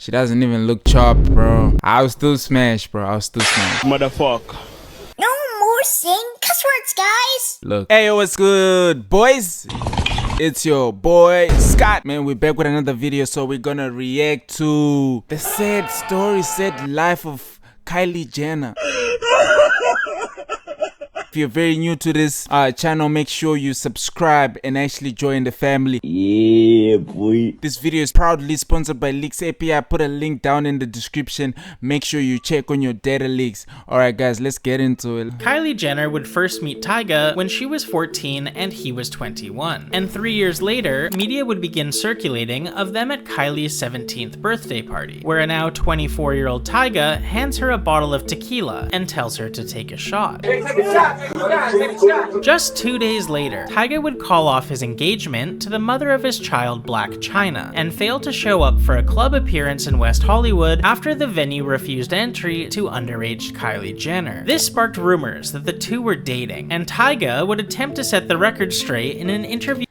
She doesn't even look chopped, bro. I'll still smash, bro. I'll still smash. Motherfucker. No more saying cuss words, guys. Look. Hey, what's good, boys? It's your boy Scott. Man, we're back with another video. So we're gonna react to the sad story, sad life of Kylie Jenner. If you're very new to this channel, make sure you subscribe and actually join the family. Yeah, boy. This video is proudly sponsored by Leaks API. I put a link down in the description. Make sure you check on your data leaks. Alright guys, let's get into it. Kylie Jenner would first meet Tyga when she was 14 and he was 21. And 3 years later, media would begin circulating of them at Kylie's 17th birthday party, where a now 24-year-old Tyga hands her a bottle of tequila and tells her to take a shot. Just 2 days later, Tyga would call off his engagement to the mother of his child, Chyna, and fail to show up for a club appearance in West Hollywood after the venue refused entry to underage Kylie Jenner. This sparked rumors that the two were dating, and Tyga would attempt to set the record straight in an interview.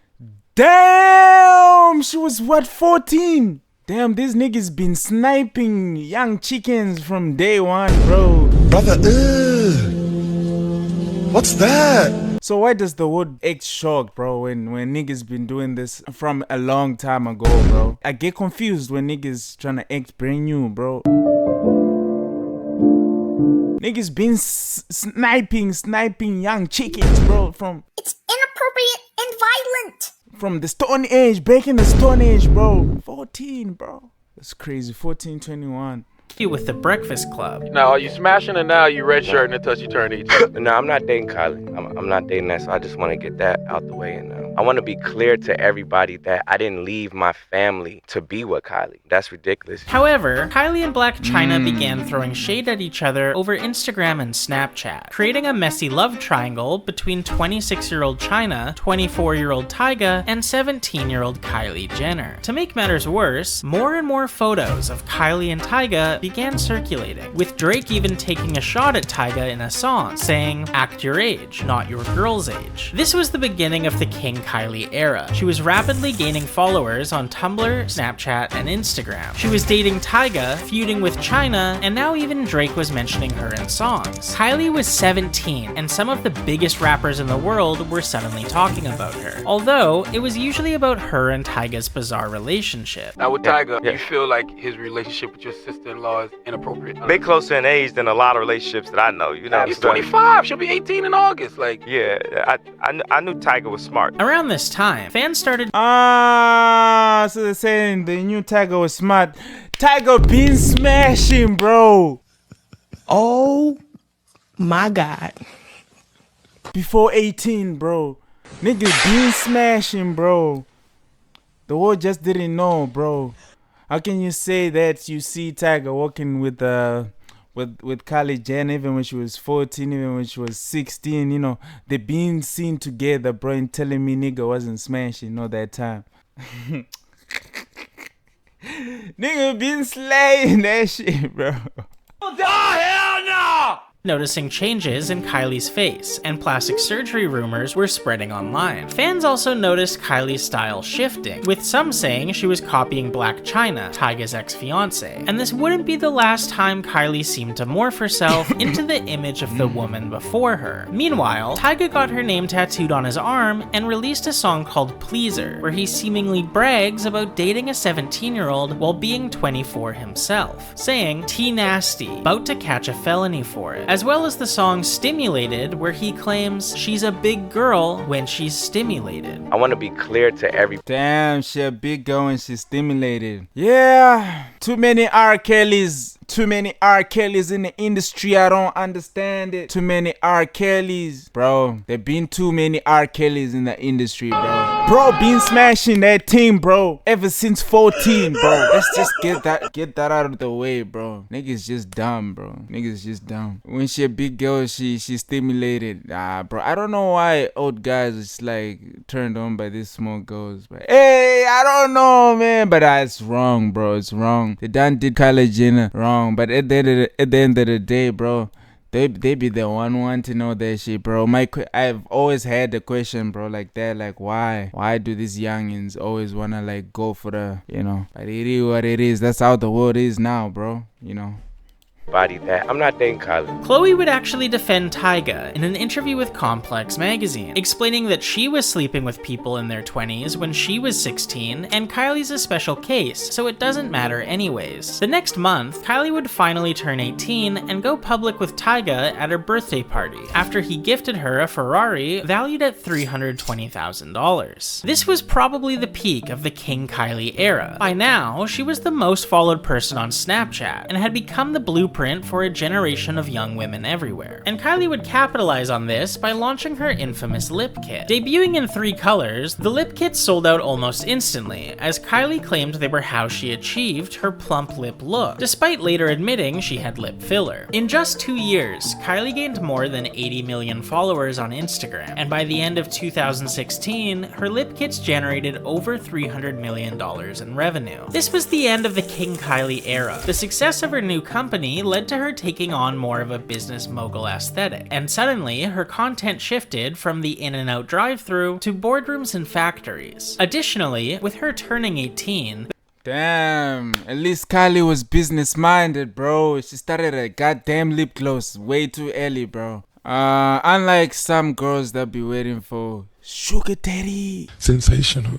Damn! She was what, 14? Damn, this nigga's been sniping young chickens from day one, bro. Brother, what's that? So why does the world act shocked, bro, when niggas been doing this from a long time ago, bro? I get confused when niggas trying to act brand new, bro. Niggas been sniping young chickens, bro, from... It's inappropriate and violent. From the Stone Age, back in the Stone Age, bro. 14, bro. That's crazy, 14, 21. With the Breakfast Club. Now, are you smashing or now are you red shirting until you turn 18? No, I'm not dating Kylie. I'm not dating that, so I just want to get that out the way. And I want to be clear to everybody that I didn't leave my family to be with Kylie. That's ridiculous. However, Kylie and Chyna began throwing shade at each other over Instagram and Snapchat, creating a messy love triangle between 26-year-old Chyna, 24-year-old Tyga, and 17-year-old Kylie Jenner. To make matters worse, more and more photos of Kylie and Tyga began circulating, with Drake even taking a shot at Tyga in a song, saying, "Act your age, not your girl's age." This was the beginning of the King Kylie era. She was rapidly gaining followers on Tumblr, Snapchat, and Instagram. She was dating Tyga, feuding with Chyna, and now even Drake was mentioning her in songs. Kylie was 17, and some of the biggest rappers in the world were suddenly talking about her, although it was usually about her and Tyga's bizarre relationship. Now with Tyga, you feel like his relationship with your sister-in-law is inappropriate? They closer in age than a lot of relationships that I know, you know. He's 25, she'll be 18 in August, like. Yeah, I knew Tyga was smart. Around this time, fans started so they're saying the new Tyga was smart. Tyga been smashing, bro. Oh my God. Before 18, bro. Niggas been smashing, bro. The world just didn't know, bro. How can you say that you see Tyga walking with Kylie Jenner even when she was 14, even when she was 16, you know, they been seen together, bro, and telling me nigga wasn't smashing all that time. Nigga been slaying that shit, bro. Oh, hell no! noticing changes in Kylie's face, and plastic surgery rumors were spreading online. Fans also noticed Kylie's style shifting, with some saying she was copying Blac Chyna, Tyga's ex-fiance, and this wouldn't be the last time Kylie seemed to morph herself into the image of the woman before her. Meanwhile, Tyga got her name tattooed on his arm and released a song called Pleaser, where he seemingly brags about dating a 17-year-old while being 24 himself, saying T-nasty, about to catch a felony for it, as well as the song Stimulated, where he claims she's a big girl when she's stimulated. I want to be clear to every— Damn, she a big girl and she's stimulated. Yeah, too many R. Kellys. Too many R. Kellys in the industry, I don't understand it. Too many R. Kellys. Bro, there been too many R. Kellys in the industry, bro. Bro, been smashing that team, bro, ever since 14, bro. Let's just get that out of the way, bro. Niggas just dumb, bro. Niggas just dumb. When she a big girl, she stimulated. Bro, I don't know why old guys is like turned on by these small girls, but hey, I don't know, man. But it's wrong, bro. It's wrong. They done did Kylie Jenner wrong. But at the end of the day, bro, They be the one to know that shit, bro. I've always had the question, bro, like that, like why do these youngins always wanna like go for the, you know? But it is what it is. That's how the world is now, bro. You know. Body that I'm not dating Kylie. Khloe would actually defend Tyga in an interview with Complex magazine, explaining that she was sleeping with people in their 20s when she was 16, and Kylie's a special case, so it doesn't matter anyways. The next month, Kylie would finally turn 18 and go public with Tyga at her birthday party, after he gifted her a Ferrari valued at $320,000. This was probably the peak of the King Kylie era. By now, she was the most followed person on Snapchat, and had become the blueprint for a generation of young women everywhere. And Kylie would capitalize on this by launching her infamous lip kit. Debuting in 3 colors, the lip kit sold out almost instantly, as Kylie claimed they were how she achieved her plump lip look, despite later admitting she had lip filler. In just 2 years, Kylie gained more than 80 million followers on Instagram, and by the end of 2016, her lip kits generated over $300 million in revenue. This was the end of the King Kylie era. The success of her new company led to her taking on more of a business mogul aesthetic, and suddenly her content shifted from the In-N-Out drive-thru to boardrooms and factories. Additionally, with her turning 18, Damn, at least Kylie was business minded, bro. She started a goddamn lip gloss way too early, bro. Unlike some girls that be waiting for sugar daddy sensational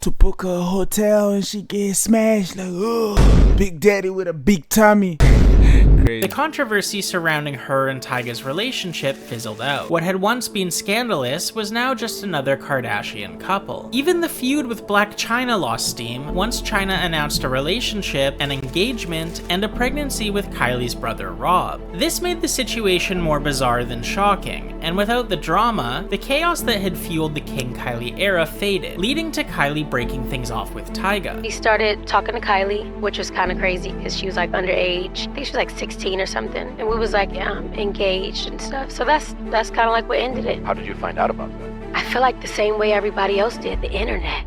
to book a hotel and she get smashed like, oh, big daddy with a big tummy. Crazy. The controversy surrounding her and Tyga's relationship fizzled out. What had once been scandalous was now just another Kardashian couple. Even the feud with Blac Chyna lost steam once Chyna announced a relationship, an engagement, and a pregnancy with Kylie's brother Rob. This made the situation more bizarre than shocking, and without the drama, the chaos that had fueled the King Kylie era faded, leading to Kylie breaking things off with Tyga. He started talking to Kylie, which was kind of crazy because she was like underage. I think she was like 16 or something, and we was like engaged and stuff. So that's kind of like what ended it. How did you find out about that? I feel like the same way everybody else did, the internet.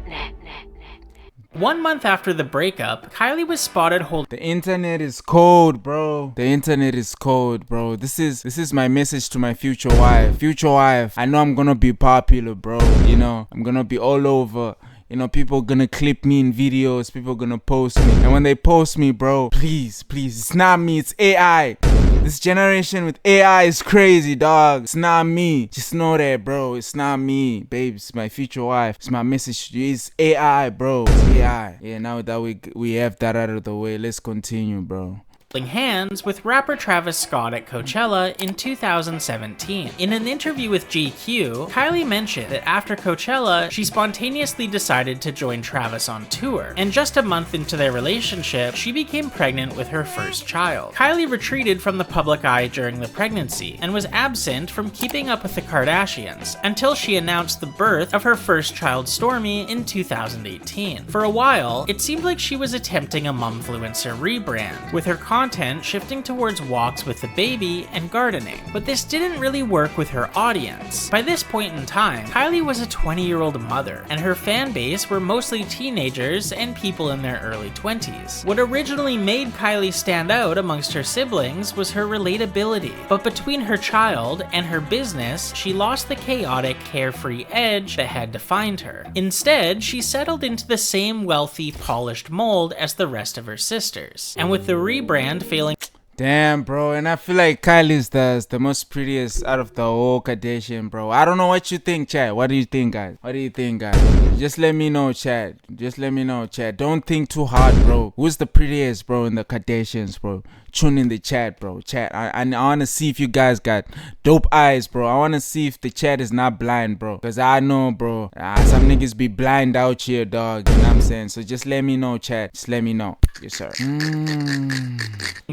1 month after the breakup, Kylie was spotted holding. The internet is cold, bro. The internet is cold, bro. This is my message to my future wife. Future wife, I know I'm gonna be popular, bro. You know, I'm gonna be all over. You know, people gonna clip me in videos, people gonna post me. And when they post me, bro, please, it's not me, it's AI. This generation with AI is crazy, dog. It's not me. Just know that, bro. It's not me, babe. It's my future wife. It's my message to you. It's AI, bro. It's AI. Yeah, now that we have that out of the way, let's continue, bro. Hands with rapper Travis Scott at Coachella in 2017. In an interview with GQ, Kylie mentioned that after Coachella, she spontaneously decided to join Travis on tour, and just a month into their relationship, she became pregnant with her first child. Kylie retreated from the public eye during the pregnancy, and was absent from keeping up with the Kardashians, until she announced the birth of her first child, Stormi, in 2018. For a while, it seemed like she was attempting a momfluencer rebrand, with her content shifting towards walks with the baby and gardening. But this didn't really work with her audience. By this point in time, Kylie was a 20-year-old mother, and her fan base were mostly teenagers and people in their early 20s. What originally made Kylie stand out amongst her siblings was her relatability. But between her child and her business, she lost the chaotic, carefree edge that had defined her. Instead, she settled into the same wealthy, polished mold as the rest of her sisters. And with the rebrand failing. Damn, bro, and I feel like Kylie's the most prettiest out of the whole Kardashian, bro. I don't know what you think, chat. What do you think, guys? What do you think, guys? Just let me know, chat. Just let me know, chat. Don't think too hard, bro. Who's the prettiest, bro, in the Kardashians, bro? Tune in the chat, bro. Chat. I want to see if you guys got dope eyes, bro. I want to see if the chat is not blind, bro. Because I know, bro, some niggas be blind out here, dog. You know what I'm saying? So just let me know, chat. Just let me know. Yes, sir.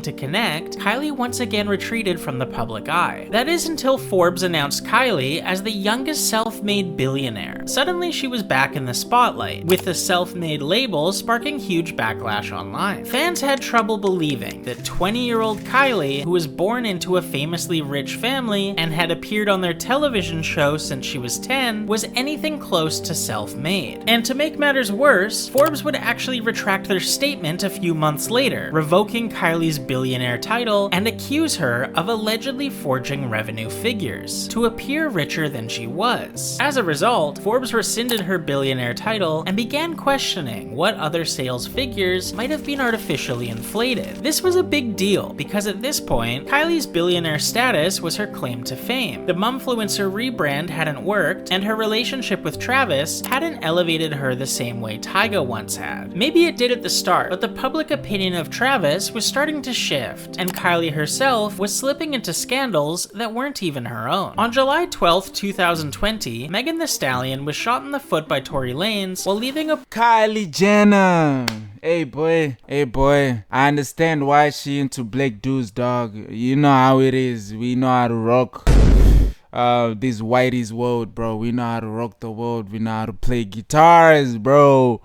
To connect, Kylie once again retreated from the public eye. That is until Forbes announced Kylie as the youngest self-made billionaire. Suddenly she was back in the spotlight, with the self-made label sparking huge backlash online. Fans had trouble believing that 20-year-old Kylie, who was born into a famously rich family and had appeared on their television show since she was 10, was anything close to self-made. And to make matters worse, Forbes would actually retract their statement a few months later, revoking Kylie's billionaire billionaire title and accuse her of allegedly forging revenue figures to appear richer than she was. As a result, Forbes rescinded her billionaire title and began questioning what other sales figures might have been artificially inflated. This was a big deal because at this point, Kylie's billionaire status was her claim to fame. The mumfluencer rebrand hadn't worked, and her relationship with Travis hadn't elevated her the same way Tyga once had. Maybe it did at the start, but the public opinion of Travis was starting to shift, and Kylie herself was slipping into scandals that weren't even her own. On July 12, 2020, Megan Thee Stallion was shot in the foot by Tory Lanez while leaving a Kylie Jenner. Hey boy, I understand why she into black dudes, dog. You know how it is. We know how to rock this whitey's world, bro. We know how to rock the world. We know how to play guitars, bro.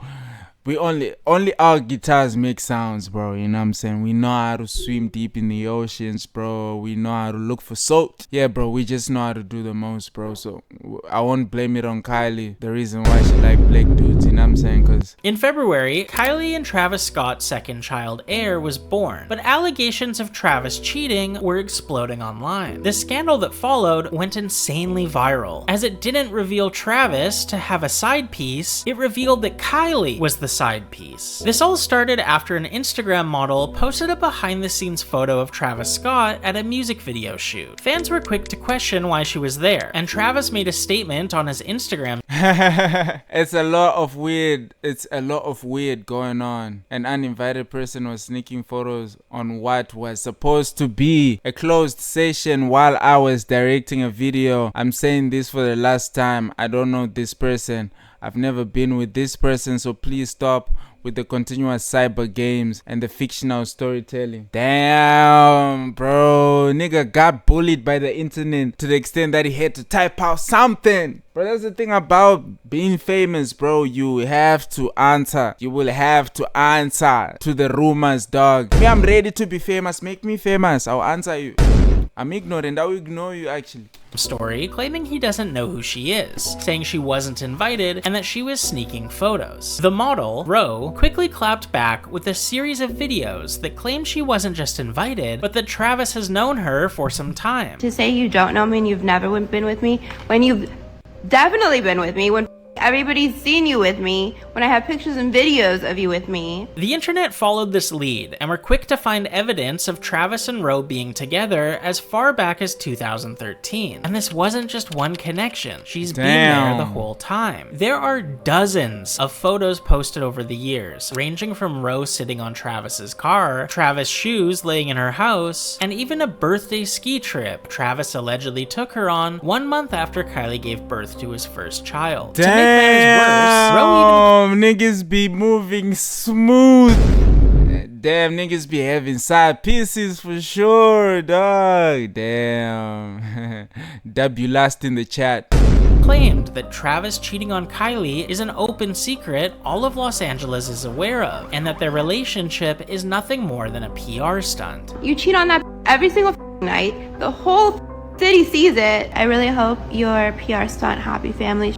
We only our guitars make sounds, bro. You know what I'm saying? We know how to swim deep in the oceans, bro. We know how to look for salt. Yeah, bro, we just know how to do the most, bro. So I won't blame it on Kylie. The reason why she like black dudes, you know what I'm saying? Cause in February, Kylie and Travis Scott's second child, Air, was born, but allegations of Travis cheating were exploding online. The scandal that followed went insanely viral. As it didn't reveal Travis to have a side piece, it revealed that Kylie was the side piece. This all started after an Instagram model posted a behind-the-scenes photo of Travis Scott at a music video shoot. Fans were quick to question why she was there, and Travis made a statement on his Instagram. It's a lot of weird going on. An uninvited person was sneaking photos on what was supposed to be a closed session while I was directing a video. I'm saying this for the last time. I don't know this person. I've never been with this person, so please stop with the continuous cyber games and the fictional storytelling. Damn, bro. Nigga got bullied by the internet to the extent that he had to type out something. Bro, that's the thing about being famous, bro. You have to answer. You will have to answer to the rumors, dog. Me, I'm ready to be famous. Make me famous. I'll answer you. I'm ignorant. I'll ignore you, actually. Story claiming he doesn't know who she is, saying she wasn't invited and that she was sneaking photos. The model, Ro, quickly clapped back with a series of videos that claimed she wasn't just invited, but that Travis has known her for some time. To say you don't know me and you've never been with me, when you've definitely been with me, when everybody's seen you with me, when I have pictures and videos of you with me. The internet followed this lead and were quick to find evidence of Travis and Ro being together as far back as 2013. And this wasn't just one connection. She's been there the whole time. There are dozens of photos posted over the years, ranging from Ro sitting on Travis's car, Travis' shoes laying in her house, and even a birthday ski trip Travis allegedly took her on 1 month after Kylie gave birth to his first child. Damn, niggas be moving smooth. Damn, niggas be having side pieces for sure, dog. Damn. W last in the chat. Claimed that Travis cheating on Kylie is an open secret all of Los Angeles is aware of, and that their relationship is nothing more than a PR stunt. You cheat on that every single night. The whole city sees it. I really hope your PR stunt Happy Family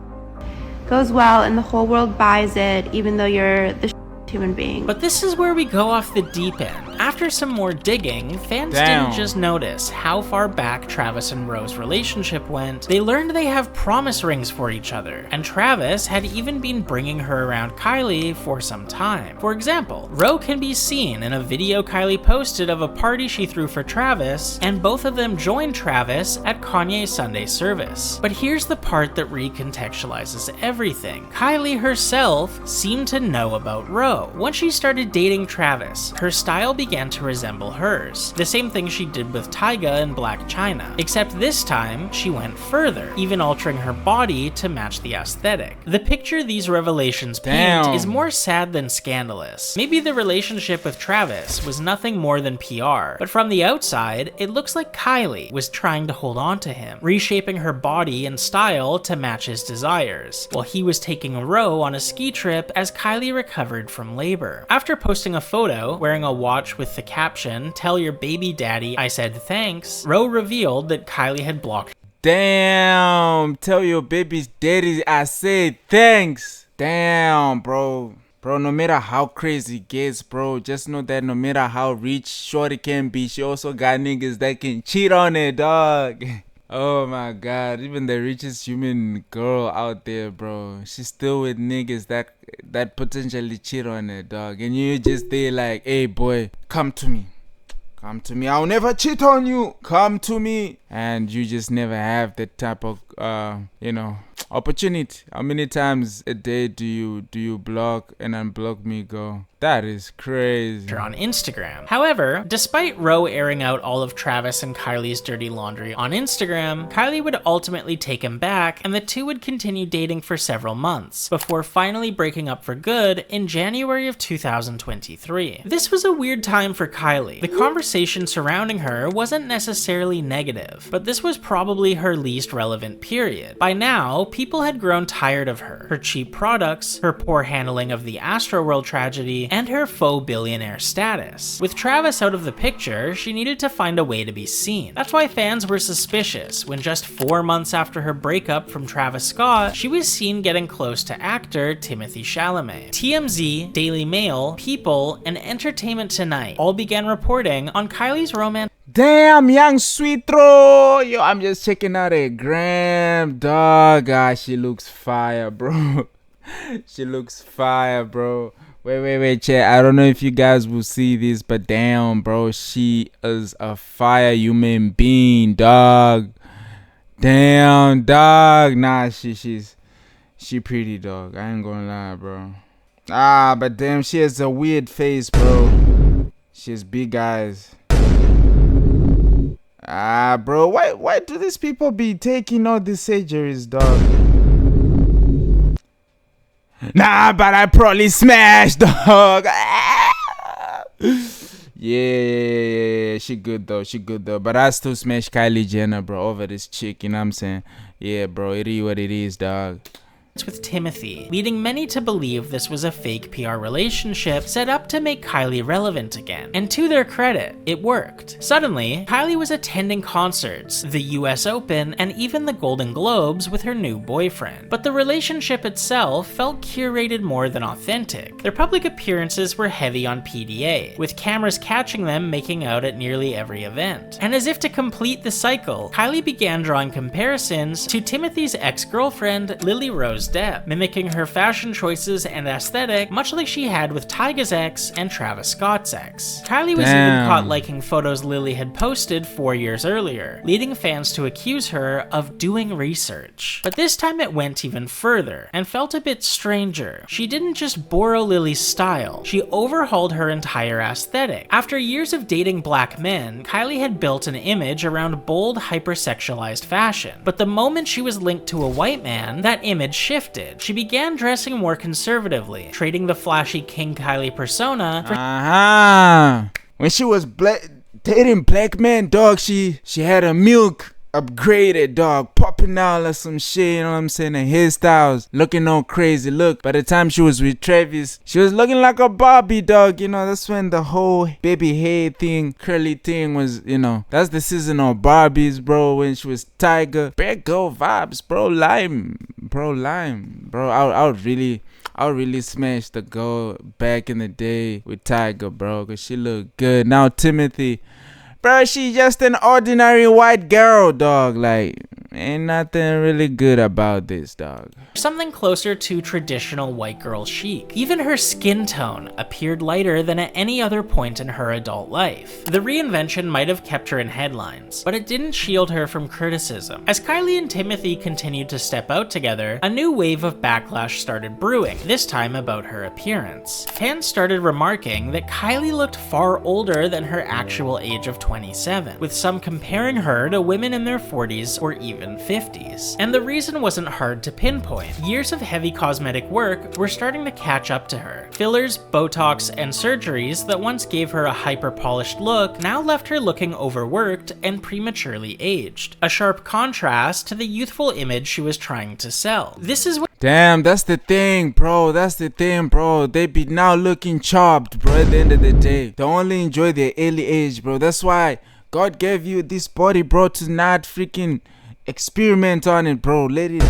goes well and the whole world buys it, even though you're the human being. But this is where we go off the deep end. After some more digging, fans didn't just notice how far back Travis and Ro's relationship went. They learned they have promise rings for each other, and Travis had even been bringing her around Kylie for some time. For example, Ro can be seen in a video Kylie posted of a party she threw for Travis, and both of them joined Travis at Kanye's Sunday service. But here's the part that recontextualizes everything. Kylie herself seemed to know about Ro. Once she started dating Travis, her style began to resemble hers. The same thing she did with Tyga and Black Chyna, except this time she went further, even altering her body to match the aesthetic. The picture these revelations paint is more sad than scandalous. Maybe the relationship with Travis was nothing more than PR, but from the outside, it looks like Kylie was trying to hold on to him, reshaping her body and style to match his desires, while he was taking a Ro on a ski trip as Kylie recovered from labor. After posting a photo wearing a watch with the caption, "Tell your baby daddy I said thanks," Ro revealed that Kylie had blocked. Damn, tell your baby's daddy I said thanks. Damn, bro. Bro, no matter how crazy it gets, bro, just know that no matter how rich shorty can be, she also got niggas that can cheat on it, dog. Oh my god, even the richest human girl out there, bro, she's still with niggas that potentially cheat on her, dog. And you just there like, hey boy, come to me. Come to me. I'll never cheat on you. Come to me. And you just never have that type of opportunity. How many times a day do you block and unblock me, go? That is crazy. On Instagram. However, despite Roe airing out all of Travis and Kylie's dirty laundry on Instagram, Kylie would ultimately take him back, and the two would continue dating for several months, before finally breaking up for good in January of 2023. This was a weird time for Kylie. The conversation surrounding her wasn't necessarily negative, but this was probably her least relevant period. By now, people had grown tired of her cheap products, her poor handling of the Astroworld tragedy, and her faux billionaire status. With Travis out of the picture, she needed to find a way to be seen. That's why fans were suspicious when just 4 months after her breakup from Travis Scott, she was seen getting close to actor Timothy Chalamet. TMZ, Daily Mail, People, and Entertainment Tonight all began reporting on Kylie's romance. Damn, young sweet throw. Yo, I'm just checking out a gram, dog. Ah, she looks fire, bro. She looks fire, bro. Wait, chat. I don't know if you guys will see this, but damn, bro, she is a fire human being, dog. Damn, dog. Nah, she pretty, dog. I ain't gonna lie, bro. Ah, but damn, she has a weird face, bro. She has big eyes. Ah, bro, why do these people be taking all these surgeries, dog? Nah, but I probably smashed, dog. Yeah, she good though. But I still smash Kylie Jenner, bro, over this chick, you know what I'm saying? Yeah, bro, it is what it is, dog. With Timothée, leading many to believe this was a fake PR relationship set up to make Kylie relevant again. And to their credit, it worked. Suddenly, Kylie was attending concerts, the US Open, and even the Golden Globes with her new boyfriend. But the relationship itself felt curated more than authentic. Their public appearances were heavy on PDA, with cameras catching them making out at nearly every event. And as if to complete the cycle, Kylie began drawing comparisons to Timothy's ex-girlfriend, Lily Rose Depp, mimicking her fashion choices and aesthetic, much like she had with Tyga's ex and Travis Scott's ex. Kylie was even caught liking photos Lily had posted 4 years earlier, leading fans to accuse her of doing research. But this time it went even further, and felt a bit stranger. She didn't just borrow Lily's style, she overhauled her entire aesthetic. After years of dating black men, Kylie had built an image around bold, hypersexualized fashion. But the moment she was linked to a white man, that image shifted. She began dressing more conservatively, trading the flashy King Kylie persona for when she was dating black men, dog, she had a milk upgraded, dog, popping out like some shit, you know what I'm saying, and hairstyles, looking all crazy. Look, by the time she was with Travis, she was looking like a Barbie, dog, you know, that's when the whole baby hair thing, curly thing was, you know, that's the season of Barbies, bro, when she was Tyga. Bad girl vibes, bro, lime, bro, I would really smash the girl back in the day with Tyga, bro, because she looked good. Now Timothée, bro, she just an ordinary white girl, dog. Like, ain't nothing really good about this, dog. Something closer to traditional white girl chic. Even her skin tone appeared lighter than at any other point in her adult life. The reinvention might have kept her in headlines, but it didn't shield her from criticism. As Kylie and Timothée continued to step out together, a new wave of backlash started brewing, this time about her appearance. Fans started remarking that Kylie looked far older than her actual age of 27, with some comparing her to women in their 40s or even 50s. And the reason wasn't hard to pinpoint. Years of heavy cosmetic work were starting to catch up to her. Fillers, Botox, and surgeries that once gave her a hyper-polished look now left her looking overworked and prematurely aged. A sharp contrast to the youthful image she was trying to sell. This is what— Damn, that's the thing, bro. They be now looking chopped, bro, at the end of the day. They only enjoy their early age, bro. That's why God gave you this body, bro, to not freaking experiment on it, bro. Let it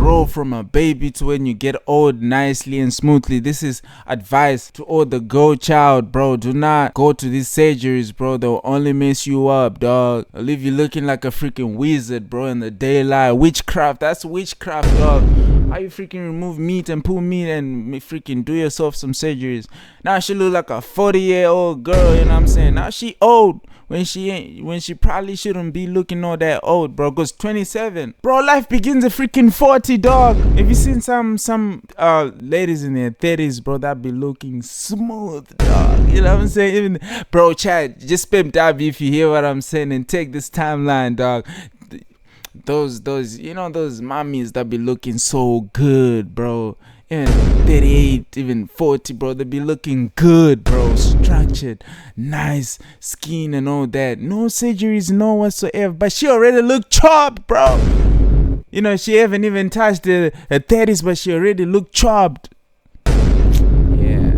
grow from a baby to when you get old nicely and smoothly. This is advice to all the girl child, bro. Do not go to these surgeries, bro. They'll only mess you up, dog. They'll leave you looking like a freaking wizard, bro, in the daylight. Witchcraft, that's witchcraft, dog. How you freaking remove meat and pull meat and freaking do yourself some surgeries? Now she look like a 40-year-old girl, you know what I'm saying? Now she old when she probably shouldn't be looking all that old, bro. Cause 27, bro, life begins at freaking 40, dog. Have you seen some ladies in their 30s, bro, that be looking smooth, dog? You know what I'm saying? Even, bro, chat, just spam tab if you hear what I'm saying and take this timeline, dog. Those you know, those mommies that be looking so good, bro. Even 38, even 40, bro, they be looking good, bro. Structured, nice skin and all that. No surgeries, no whatsoever. But she already look chopped, bro. You know, she haven't even touched the 30s, but she already look chopped. Yeah.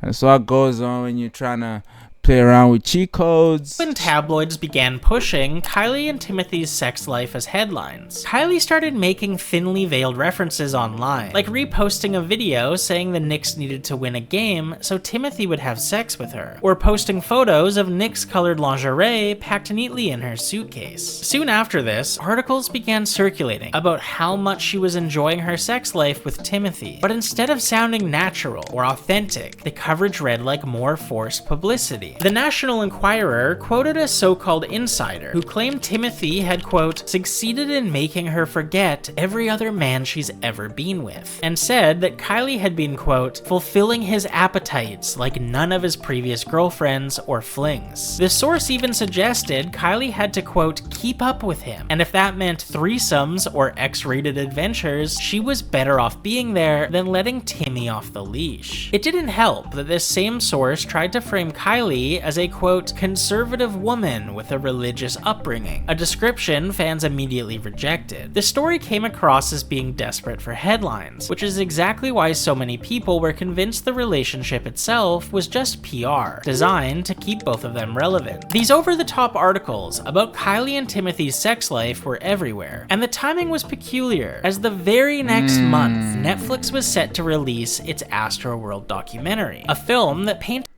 That's what goes on when you're trying to play around with cheat codes. When tabloids began pushing Kylie and Timothee's sex life as headlines, Kylie started making thinly veiled references online, like reposting a video saying the Knicks needed to win a game so Timothée would have sex with her, or posting photos of Knicks-colored lingerie packed neatly in her suitcase. Soon after this, articles began circulating about how much she was enjoying her sex life with Timothée, but instead of sounding natural or authentic, the coverage read like more forced publicity. The National Enquirer quoted a so-called insider who claimed Timothée had, quote, succeeded in making her forget every other man she's ever been with, and said that Kylie had been, quote, fulfilling his appetites like none of his previous girlfriends or flings. The source even suggested Kylie had to, quote, keep up with him, and if that meant threesomes or X-rated adventures, she was better off being there than letting Timmy off the leash. It didn't help that this same source tried to frame Kylie as a, quote, conservative woman with a religious upbringing, a description fans immediately rejected. The story came across as being desperate for headlines, which is exactly why so many people were convinced the relationship itself was just PR, designed to keep both of them relevant. These over-the-top articles about Kylie and Timothy's sex life were everywhere, and the timing was peculiar, as the very next month, Netflix was set to release its Astroworld documentary, a film that painted.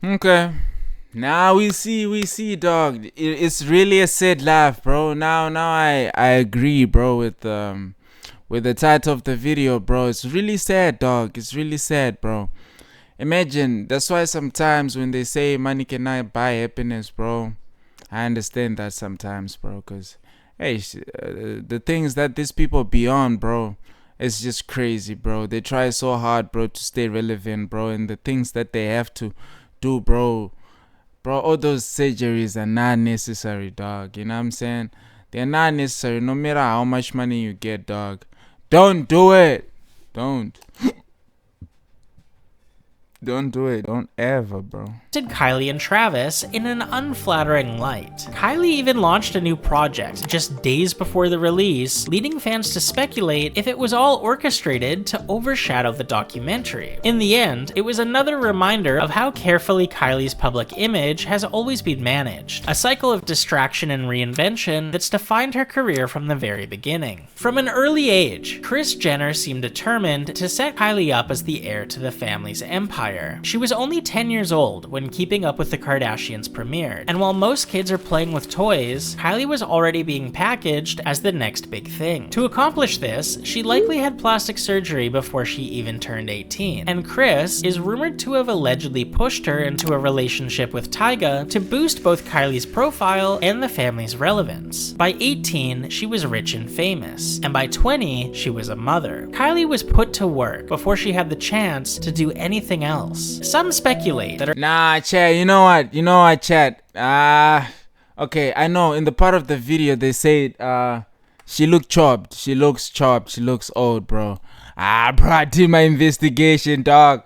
Okay, now we see, dog. It's really a sad life, bro. Now I agree, bro, with the title of the video, bro. It's really sad, dog. It's really sad, bro. Imagine, that's why sometimes when they say money cannot buy happiness, bro, I understand that sometimes, bro, because hey, the things that these people be on, bro, it's just crazy, bro. They try so hard, bro, to stay relevant, bro, and the things that they have to do, bro, all those surgeries are not necessary, dog. You know what I'm saying? They're not necessary. No matter how much money you get, dog, don't do it. Don't do it. Don't ever, bro. Kylie and Travis in an unflattering light. Kylie even launched a new project just days before the release, leading fans to speculate if it was all orchestrated to overshadow the documentary. In the end, it was another reminder of how carefully Kylie's public image has always been managed, a cycle of distraction and reinvention that's defined her career from the very beginning. From an early age, Kris Jenner seemed determined to set Kylie up as the heir to the family's empire. She was only 10 years old when Keeping Up with the Kardashians premiered, and while most kids are playing with toys, Kylie was already being packaged as the next big thing. To accomplish this, she likely had plastic surgery before she even turned 18, and Kris is rumored to have allegedly pushed her into a relationship with Tyga to boost both Kylie's profile and the family's relevance. By 18, she was rich and famous, and by 20, she was a mother. Kylie was put to work before she had the chance to do anything else. Some speculate that her— Nah, chat, you know what, chat? Okay, I know in the part of the video they said, she looked chopped, she looks chopped, she looks old, bro. Bro, I did my investigation, dog.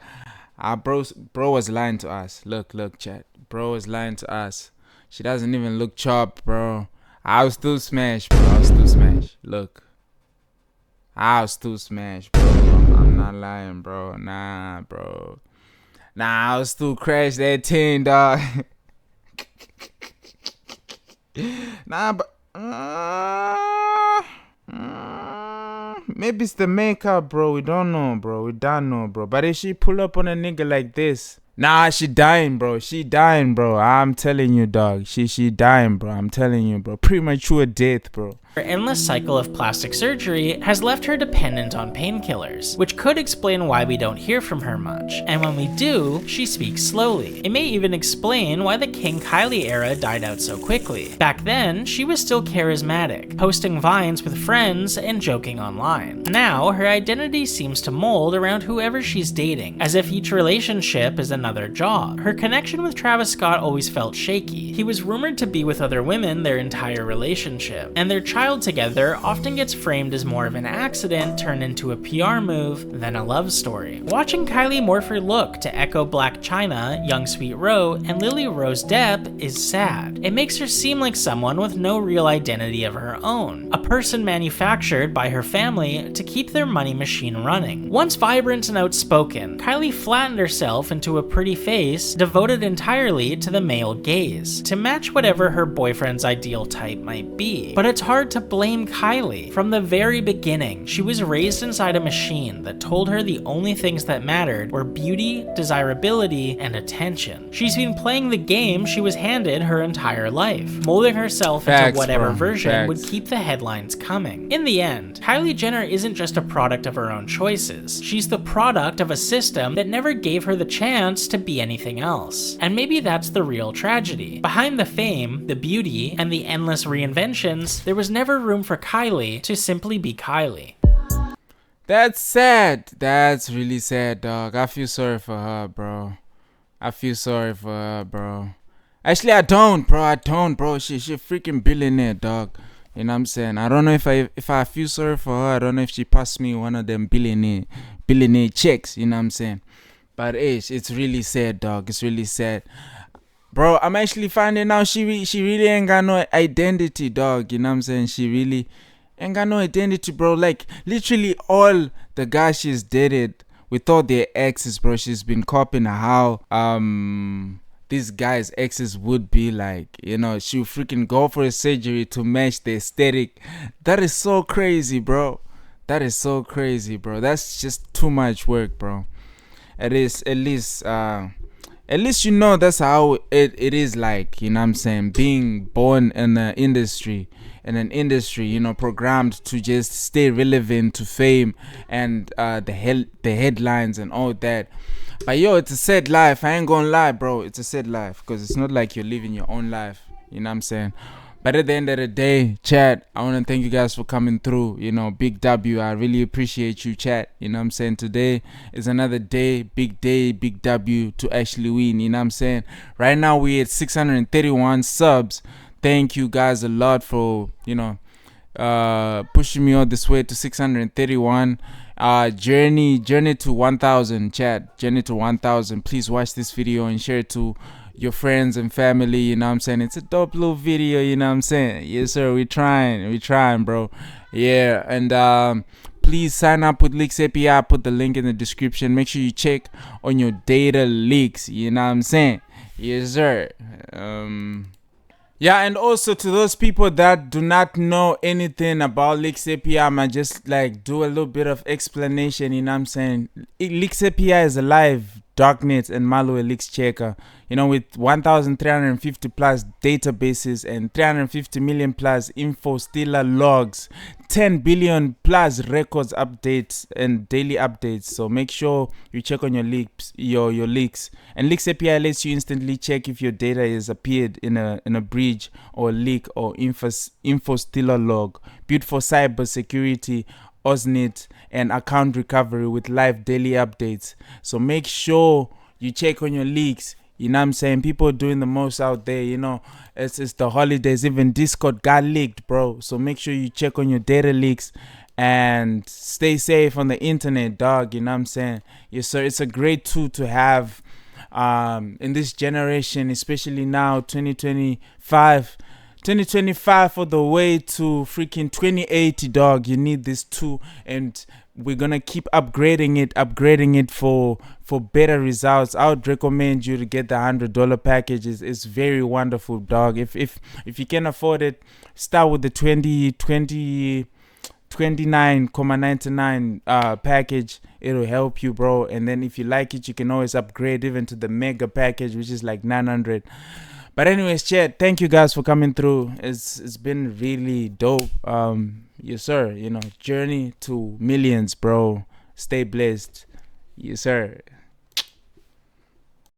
Bro was lying to us. Look, chat. Bro was lying to us. She doesn't even look chopped, bro. I was still smashed, bro. I was still smashed. Look. I was still smashed, bro. I'm not lying, bro. Nah, bro. Nah, I was still crashed that 10, dog. Nah, but Maybe it's the makeup, bro. We don't know, bro. We don't know, bro. But if she pull up on a nigga like this, nah, she dying, bro. She dying, bro. I'm telling you, dog. She dying, bro. I'm telling you, bro. Premature death, bro. Her endless cycle of plastic surgery has left her dependent on painkillers, which could explain why we don't hear from her much. And when we do, she speaks slowly. It may even explain why the King Kylie era died out so quickly. Back then, she was still charismatic, posting vines with friends and joking online. Now, her identity seems to mold around whoever she's dating, as if each relationship is another job. Her connection with Travis Scott always felt shaky. He was rumored to be with other women their entire relationship, and their child together often gets framed as more of an accident turned into a PR move than a love story. Watching Kylie morph her look to echo Black Chyna, Young Sweet Roe, and Lily Rose Depp is sad. It makes her seem like someone with no real identity of her own, a person manufactured by her family to keep their money machine running. Once vibrant and outspoken, Kylie flattened herself into a pretty face devoted entirely to the male gaze, to match whatever her boyfriend's ideal type might be. But it's hard to blame Kylie. From the very beginning, she was raised inside a machine that told her the only things that mattered were beauty, desirability, and attention. She's been playing the game she was handed her entire life, molding herself into whatever version would keep the headlines coming. In the end, Kylie Jenner isn't just a product of her own choices. She's the product of a system that never gave her the chance to be anything else. And maybe that's the real tragedy. Behind the fame, the beauty, and the endless reinventions, there was never room for Kylie to simply be Kylie. That's sad. That's really sad, dog. I feel sorry for her, bro. I feel sorry for her, bro. Actually, I don't, bro. I don't, bro. She a freaking billionaire, dog. You know what I'm saying? I don't know if I feel sorry for her. I don't know if she passed me one of them billionaire checks. You know what I'm saying? But it's really sad, dog. It's really sad. Bro, I'm actually finding out she really ain't got no identity, dog. You know what I'm saying? She really ain't got no identity, bro. Like, literally all the guys she's dated with all their exes, bro. She's been copying how these guys' exes would be like. You know, she'll freaking go for a surgery to match the aesthetic. That is so crazy, bro. That is so crazy, bro. That's just too much work, bro. It is, at least you know that's how it is like, you know what I'm saying, being born in an industry, you know, programmed to just stay relevant to fame and the headlines and all that. But yo, it's a sad life. I ain't gonna lie, bro. It's a sad life because it's not like you're living your own life, you know what I'm saying. But at the end of the day, chat, I want to thank you guys for coming through. You know, big W. I really appreciate you, chat. You know what I'm saying? Today is another day, big W to actually win. You know what I'm saying? Right now, we're at 631 subs. Thank you guys a lot for, you know, pushing me all this way to 631. Journey to 1,000, chat. Journey to 1,000. Please watch this video and share it to your friends and family, you know what I'm saying? It's a dope little video, you know what I'm saying? Yes, sir. We trying, bro. Yeah, and please sign up with Leaks API. Put the link in the description. Make sure you check on your data leaks, you know what I'm saying? Yes, sir. Yeah, and also to those people that do not know anything about Leaks API, I might just like do a little bit of explanation, you know what I'm saying? Leaks API is a live darknet and malware leaks checker, you know, with 1,350 plus databases and 350 million plus info stealer logs, 10 billion plus records updates and daily updates. So make sure you check on your leaks, your leaks. And Leaks API lets you instantly check if your data has appeared in a breach or leak or info stealer log. Built for cyber security, OSNet, and account recovery with live daily updates. So make sure you check on your leaks. You know what I'm saying? People doing the most out there, you know. It's the holidays. Even Discord got leaked, bro. So make sure you check on your data leaks and stay safe on the internet, dog. You know what I'm saying? Yes, sir. It's a great tool to have in this generation, especially now, 2025 for the way to freaking 2080, dog. You need this tool, and we're gonna keep upgrading it for better results. I would recommend you to get the $100 package. It's very wonderful, dog. If you can afford it, start with the 20 $29.99 package. It'll help you, bro. And then if you like it, you can always upgrade even to the mega package, which is like $900. But anyways, chat, thank you guys for coming through. It's been really dope. Yes sir, you know, journey to millions, bro. Stay blessed. Yes sir.